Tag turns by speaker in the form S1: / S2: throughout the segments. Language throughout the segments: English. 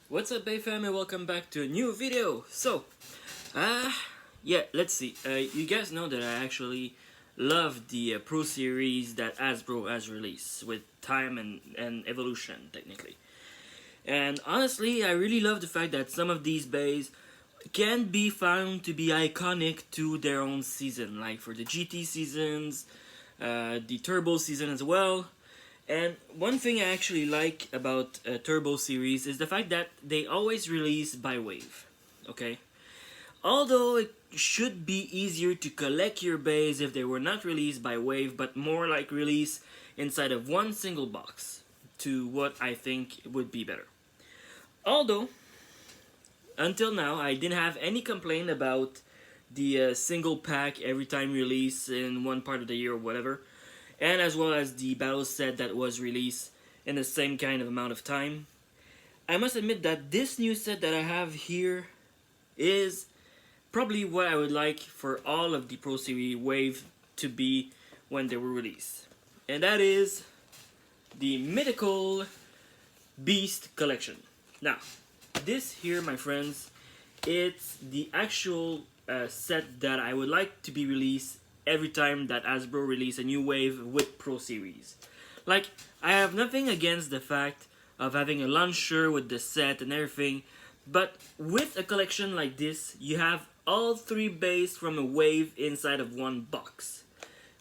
S1: What's up, Bay fam, and welcome back to a new video. Uh, yeah, let's see. You guys know that I actually love the Pro Series that Hasbro has released with Time and Evolution, technically. And honestly, I really love the fact that some of these bays can be found to be iconic to their own season, like for the GT seasons, the Turbo season as well. And one thing I actually like about Turbo series is the fact that they always release by wave. Okay? Although it should be easier to collect your bays if they were not released by wave, but more like release inside of one single box, to what I think would be better. Although, until now, I didn't have any complaint about the single pack every time release in one part of the year or whatever, and as well as the battle set that was released in the same kind of amount of time. I must admit that this new set that I have here is probably what I would like for all of the Pro Series Wave to be when they were released. And that is the Mythical Beast Collection. Now, this here, my friends, it's the actual set that I would like to be released every time that Hasbro release a new wave with Pro Series. Like, I have nothing against the fact of having a launcher with the set and everything, but with a collection like this, you have all three bays from a wave inside of one box.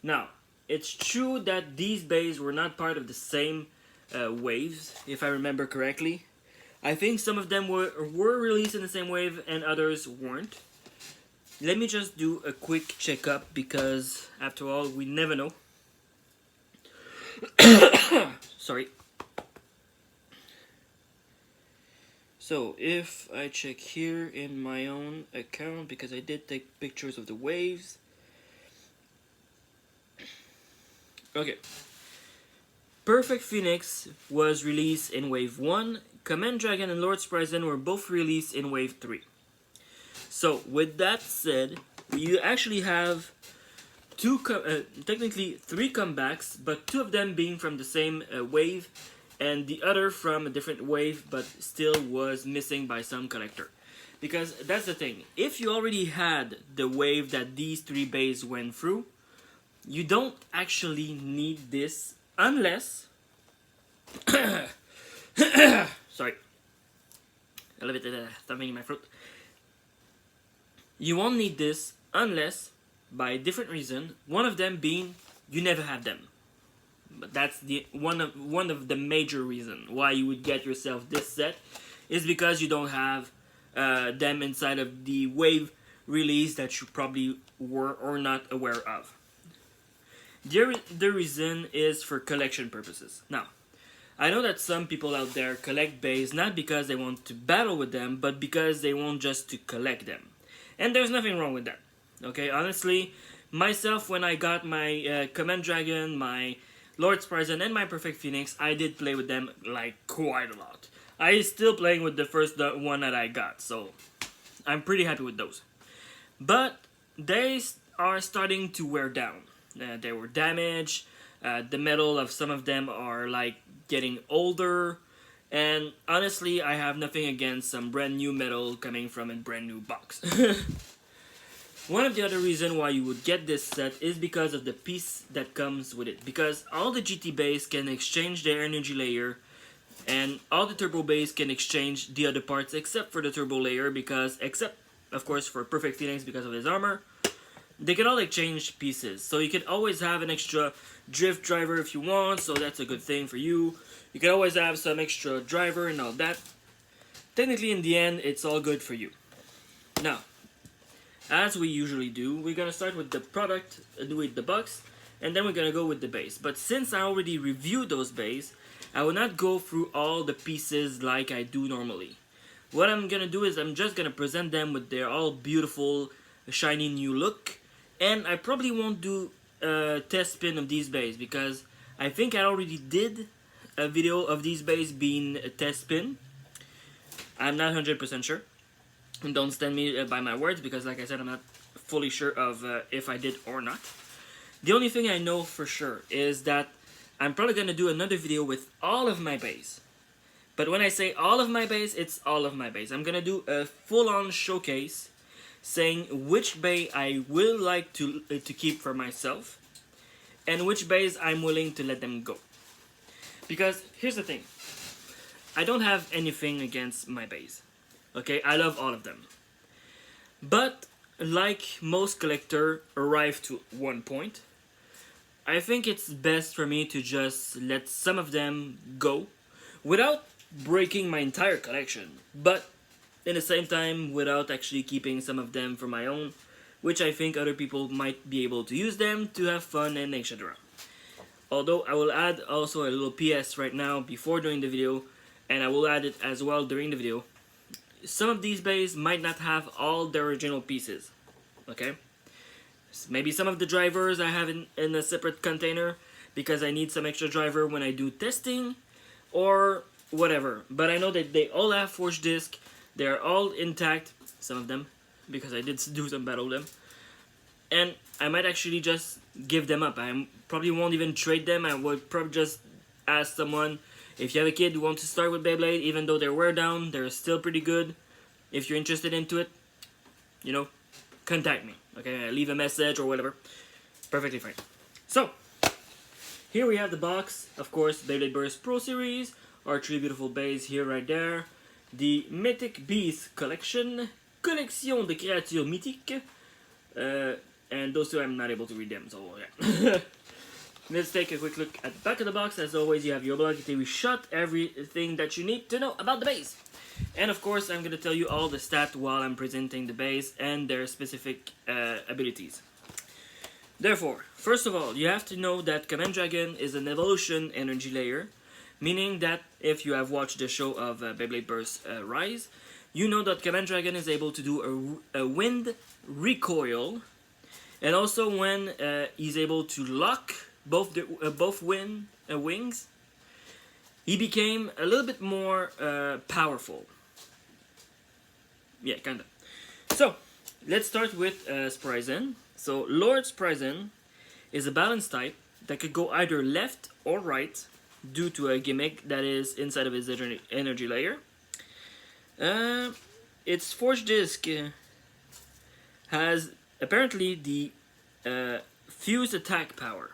S1: Now, it's true that these bays were not part of the same waves, if I remember correctly. I think some of them were released in the same wave and others weren't. Let me just do a quick checkup because, after all, we never know. Sorry. So, if I check here in my own account, because I did take pictures of the waves. Okay. Perfect Phoenix was released in Wave 1. Command Dragon and Lord Spryzen were both released in Wave 3. So, with that said, you actually have technically three comebacks, but two of them being from the same wave, and the other from a different wave, but still was missing by some collector. Because that's the thing, if you already had the wave that these three bays went through, you don't actually need this unless... Sorry. A little bit something in my throat. You won't need this unless, by a different reason, one of them being you never have them. But that's the one of the major reasons why you would get yourself this set is because you don't have them inside of the wave release that you probably were or not aware of. The reason is for collection purposes. Now, I know that some people out there collect bays not because they want to battle with them, but because they want just to collect them. And there's nothing wrong with that. Okay, honestly, myself, when I got my Command Dragon, my Lord Spryzen, and my Perfect Phoenix, I did play with them like quite a lot. I still playing with the first one that I got, so I'm pretty happy with those. But they are starting to wear down. They were damaged. The metal of some of them are like getting older. And honestly, I have nothing against some brand new metal coming from a brand new box. One of the other reasons why you would get this set is because of the piece that comes with it. Because all the GT bays can exchange their energy layer, and all the turbo bays can exchange the other parts except for the turbo layer, because except of course for Perfect Phoenix because of his armor, they can all exchange pieces. So you can always have an extra drift driver if you want, so that's a good thing for you. You can always have some extra driver and all that. Technically, in the end, it's all good for you. Now, as we usually do, we're gonna start with the product, with the box, and then we're gonna go with the base. But since I already reviewed those bays, I will not go through all the pieces like I do normally. What I'm gonna do is I'm just gonna present them with their all beautiful, shiny new look, and I probably won't do a test spin of these bays because I think I already did a video of these bays being a test spin. I'm not 100% sure. And don't stand me by my words because, like I said, I'm not fully sure of if I did or not. The only thing I know for sure is that I'm probably going to do another video with all of my bays. But when I say all of my bays, it's all of my bays. I'm gonna do a full-on showcase saying which bay I will like to keep for myself and which bays I'm willing to let them go. Because here's the thing, I don't have anything against my bays. Okay, I love all of them. But like most collectors arrive to one point, I think it's best for me to just let some of them go without breaking my entire collection, but in the same time without actually keeping some of them for my own, which I think other people might be able to use them to have fun and etc. Although I will add also a little PS right now before doing the video, and I will add it as well during the video. Some of these bays might not have all the original pieces, okay? Maybe some of the drivers I have in a separate container because I need some extra driver when I do testing or whatever. But I know that they all have forged disc, they're all intact, some of them, because I did do some battle them. And I might actually just give them up. I probably won't even trade them. I would probably just ask someone, if you have a kid who wants to start with Beyblade, even though they're wear down, they're still pretty good. If you're interested into it, you know, contact me. Okay, leave a message or whatever. Perfectly fine. So, here we have the box. Of course, Beyblade Burst Pro Series. Our three beautiful bays here, right there. The Mythic Beasts Collection. Collection de Créatures Mythiques. And those two I'm not able to read them, so yeah. Let's take a quick look at the back of the box. As always, you have your Block TV shot, everything that you need to know about the bays. And of course, I'm going to tell you all the stats while I'm presenting the bays and their specific abilities. Therefore, first of all, you have to know that Command Dragon is an evolution energy layer, meaning that if you have watched the show of Beyblade Burst Rise, you know that Command Dragon is able to do a wind recoil, and also when he's able to lock both wings, he became a little bit more powerful. Yeah, kinda. So, let's start with Spryzen. So, Lord Spryzen is a balance type that could go either left or right due to a gimmick that is inside of his energy layer. Its Forged Disc has apparently the fused attack power.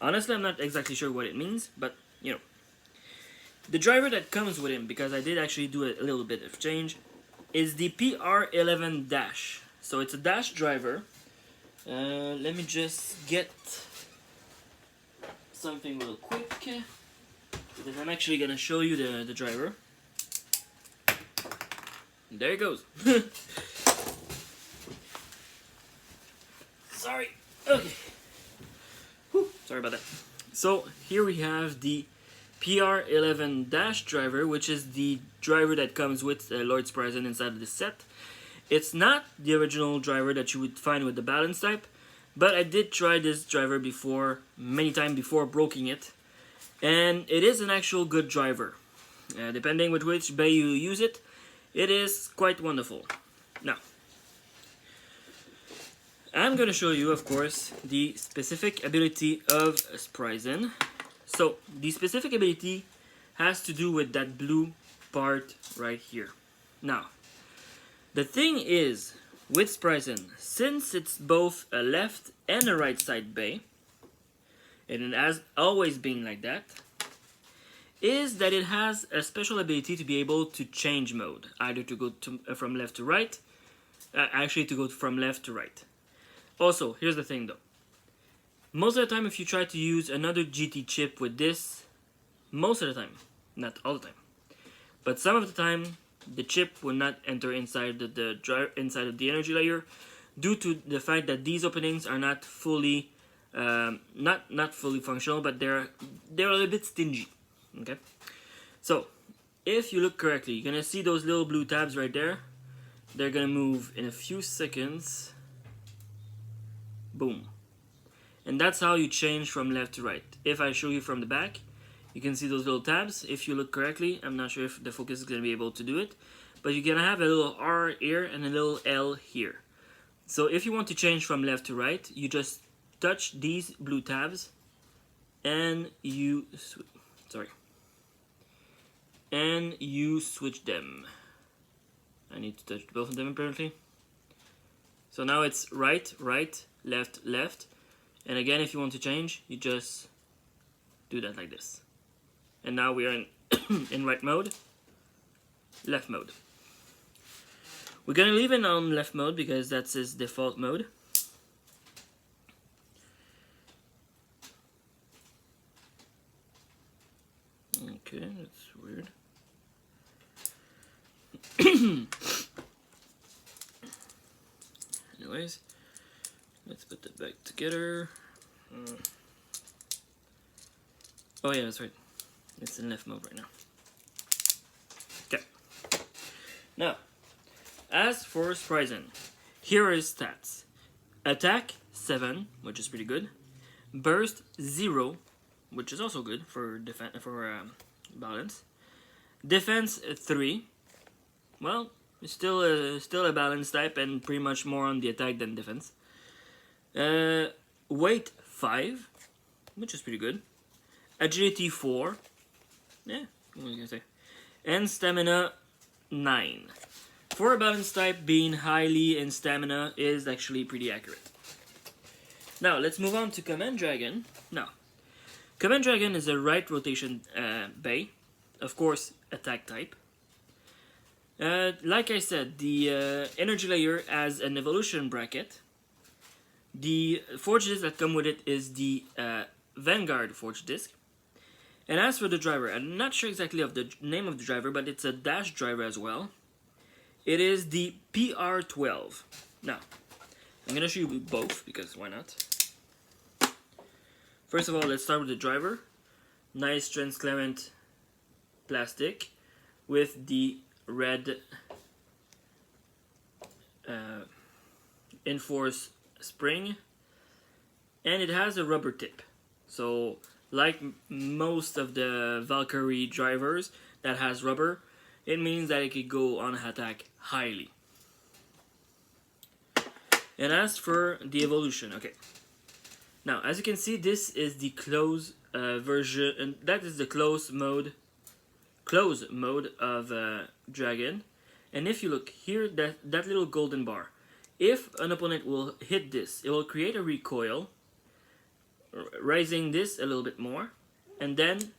S1: Honestly, I'm not exactly sure what it means, but you know. The driver that comes with him, because I did actually do a little bit of change, is the PR11 Dash. So it's a Dash driver. Let me just get something real quick, because I'm actually gonna show you the driver. There it goes. Sorry. Okay. Whew. Sorry about that. So here we have the PR11 Dash driver, which is the driver that comes with Lord Spryzen inside of the set. It's not the original driver that you would find with the balance type, but I did try this driver before, many times before broking it, and it is an actual good driver. Depending with which bay you use it, it is quite wonderful. Now, I'm going to show you, of course, the specific ability of Spryzen. So, the specific ability has to do with that blue part right here. Now, the thing is, with Spryzen, since it's both a left and a right side bay, and it has always been like that, is that it has a special ability to be able to change mode, either to go from left to right, actually to go from left to right. Also, here's the thing though. Most of the time if you try to use another GT chip with this, most of the time, not all the time, but some of the time, the chip will not enter inside inside of the energy layer due to the fact that these openings are not fully, not fully functional, but they're a little bit stingy. Okay, so if you look correctly, you're gonna see those little blue tabs right there. They're gonna move in a few seconds. Boom. And that's how you change from left to right. If I show you from the back, you can see those little tabs. If you look correctly, I'm not sure if the focus is going to be able to do it, but you're going to have a little R here and a little L here. So if you want to change from left to right, you just touch these blue tabs and you and you switch them. I need to touch both of them apparently. So now it's right, right, left, left. And again, if you want to change, you just do that like this. And now we are in, in right mode, left mode. We're gonna leave it on left mode because that's his default mode. Okay, that's weird. Anyways, let's put that back together. Oh yeah, that's right. It's in left mode right now. Okay. Now, as for Spryzen, here are his stats. Attack 7, which is pretty good. Burst 0, which is also good for balance. Defense 3. Well, it's still a balance type and pretty much more on the attack than defense. Weight 5, which is pretty good. Agility 4. Yeah, what was I gonna say? And stamina 9. For a balance type, being highly in stamina is actually pretty accurate. Now, let's move on to Command Dragon. Now, Command Dragon is a right rotation bay. Of course, attack type. Like I said, the energy layer has an evolution bracket. The forge disc that come with it is the Vanguard forge disc. And as for the driver, I'm not sure exactly of the name of the driver, but it's a dash driver as well. It is the PR12. Now, I'm gonna show you both because why not? First of all, let's start with the driver. Nice transparent plastic with the red Enforce spring, and it has a rubber tip. So, like most of the Valkyrie drivers that has rubber, it means that it could go on attack highly. And as for the evolution, okay. Now, as you can see, this is the close version, and that is the close mode of Dragon. And if you look here, that little golden bar, if an opponent will hit this, it will create a recoil, raising this a little bit more, and then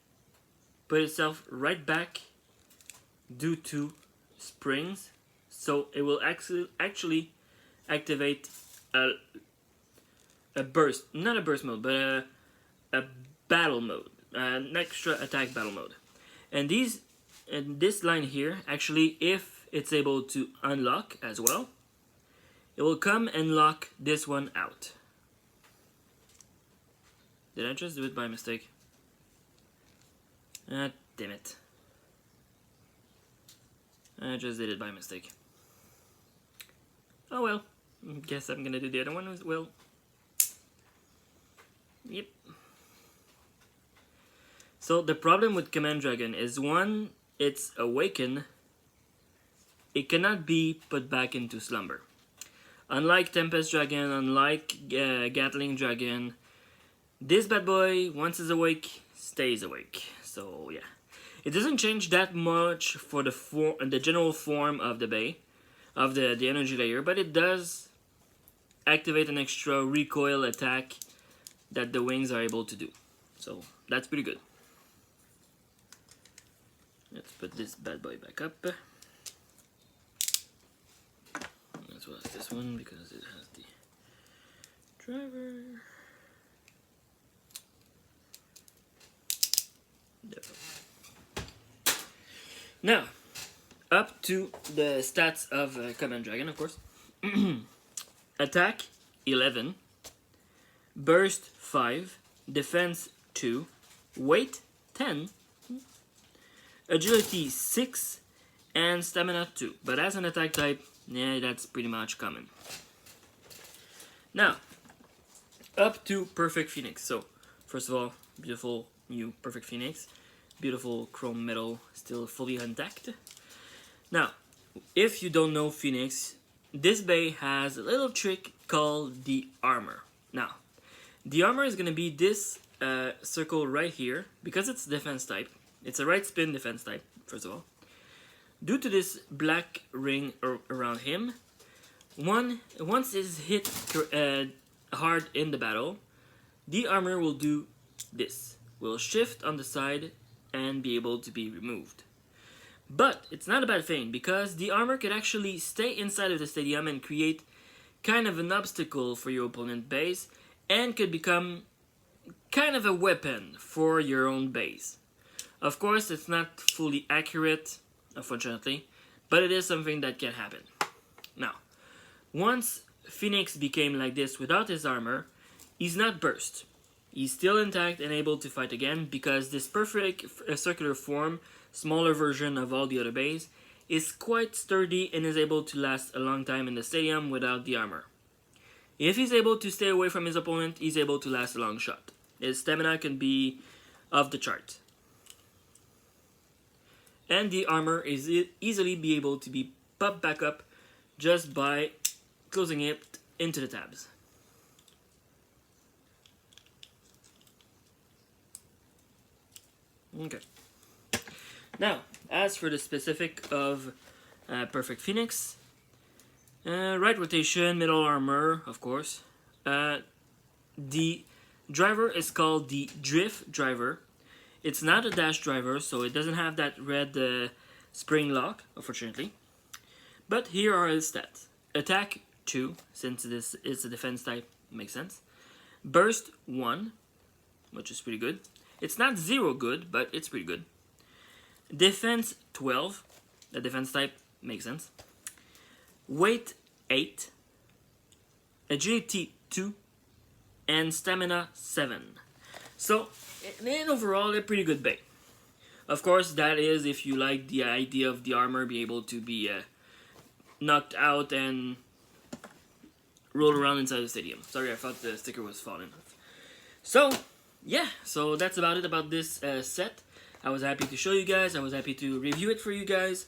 S1: put itself right back due to springs. So it will actually activate a burst, not a burst mode, but a battle mode, an extra attack battle mode. And this line here, actually, if it's able to unlock as well, it will come and lock this one out. Did I just do it by mistake? Ah, damn it. I just did it by mistake. Oh well, guess I'm gonna do the other one as well. Yep. So the problem with Command Dragon is, one, it's awakened. It cannot be put back into slumber. Unlike Tempest Dragon, unlike Gatling Dragon, this bad boy, once it's awake, stays awake. So yeah, it doesn't change that much for the general form of the bay, of the energy layer, but it does activate an extra recoil attack that the wings are able to do. So that's pretty good. Let's put this bad boy back up. As well as this one because it has the driver. There. Now, up to the stats of Command Dragon, of course. Attack 11, Burst 5, Defense 2, Weight 10, Agility 6, and Stamina 2. But as an attack type, yeah, that's pretty much common. Now, up to Perfect Phoenix. So, first of all, beautiful new Perfect Phoenix. Beautiful chrome metal, still fully intact. Now, if you don't know Phoenix, this bay has a little trick called the armor. Now, the armor is going to be this circle right here, because it's defense type. It's a right spin defense type, first of all. Due to this black ring around him, once it's hit hard in the battle, the armor will do this. Will shift on the side and be able to be removed. But it's not a bad thing, because the armor could actually stay inside of the stadium and create kind of an obstacle for your opponent's base, and could become kind of a weapon for your own base. Of course, it's not fully accurate, unfortunately, but it is something that can happen. Now, once Phoenix became like this without his armor, he's not burst. He's still intact and able to fight again, because this perfect circular form, smaller version of all the other bays, is quite sturdy and is able to last a long time in the stadium without the armor. If he's able to stay away from his opponent, he's able to last a long shot. His stamina can be off the chart. And the armor is easily be able to be popped back up just by closing it into the tabs. Okay. Now, as for the specific of Perfect Phoenix, right rotation, middle armor, of course. The driver is called the Drift driver. It's not a dash driver, so it doesn't have that red spring lock, unfortunately. But here are his stats. Attack 2, since this is a defense type, makes sense. Burst 1, which is pretty good. It's not 0 good, but it's pretty good. Defense 12, the defense type, makes sense. Weight 8, Agility 2, and Stamina 7. So, in overall, a pretty good bay. Of course, that is if you like the idea of the armor being able to be knocked out and roll around inside the stadium. Sorry, I thought the sticker was falling off. So, yeah, so that's about it about this set. I was happy to show you guys. I was happy to review it for you guys.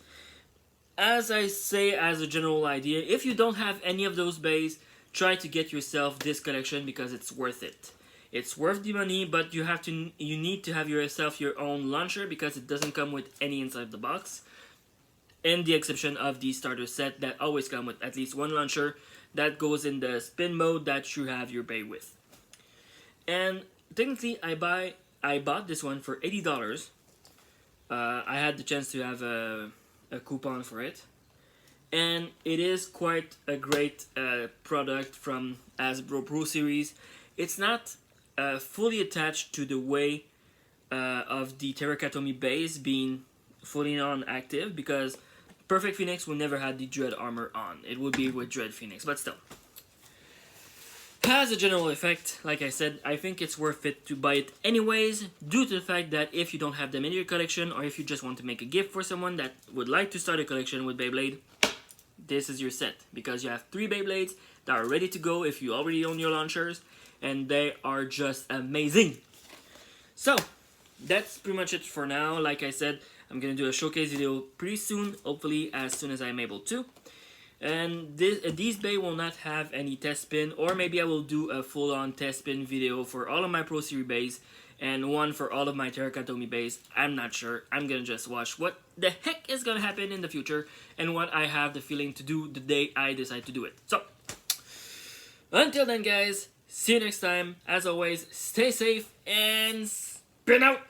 S1: As I say, as a general idea, if you don't have any of those bays, try to get yourself this collection because it's worth it. It's worth the money, but you need to have yourself your own launcher because it doesn't come with any inside the box. And the exception of the starter set that always come with at least one launcher that goes in the spin mode that you have your bay with. And technically, I bought this one for $80. I had the chance to have a coupon for it, and it is quite a great product from Hasbro Pro Series. It's not fully attached to the way of the Terakatomi base being fully on active, because Perfect Phoenix will never have the Dread armor on. It would be with Dread Phoenix, but still. As a general effect, like I said, I think it's worth it to buy it anyways, due to the fact that if you don't have them in your collection, or if you just want to make a gift for someone that would like to start a collection with Beyblade, this is your set, because you have 3 Beyblades that are ready to go if you already own your launchers, and they are just amazing. So, that's pretty much it for now. Like I said, I'm going to do a showcase video pretty soon, hopefully as soon as I'm able to. And these bay will not have any test spin, or maybe I will do a full-on test spin video for all of my Pro Series bays, and one for all of my Terakatomi bays. I'm not sure. I'm gonna just watch what the heck is gonna happen in the future, and what I have the feeling to do the day I decide to do it. So, until then guys, see you next time. As always, stay safe, and spin out!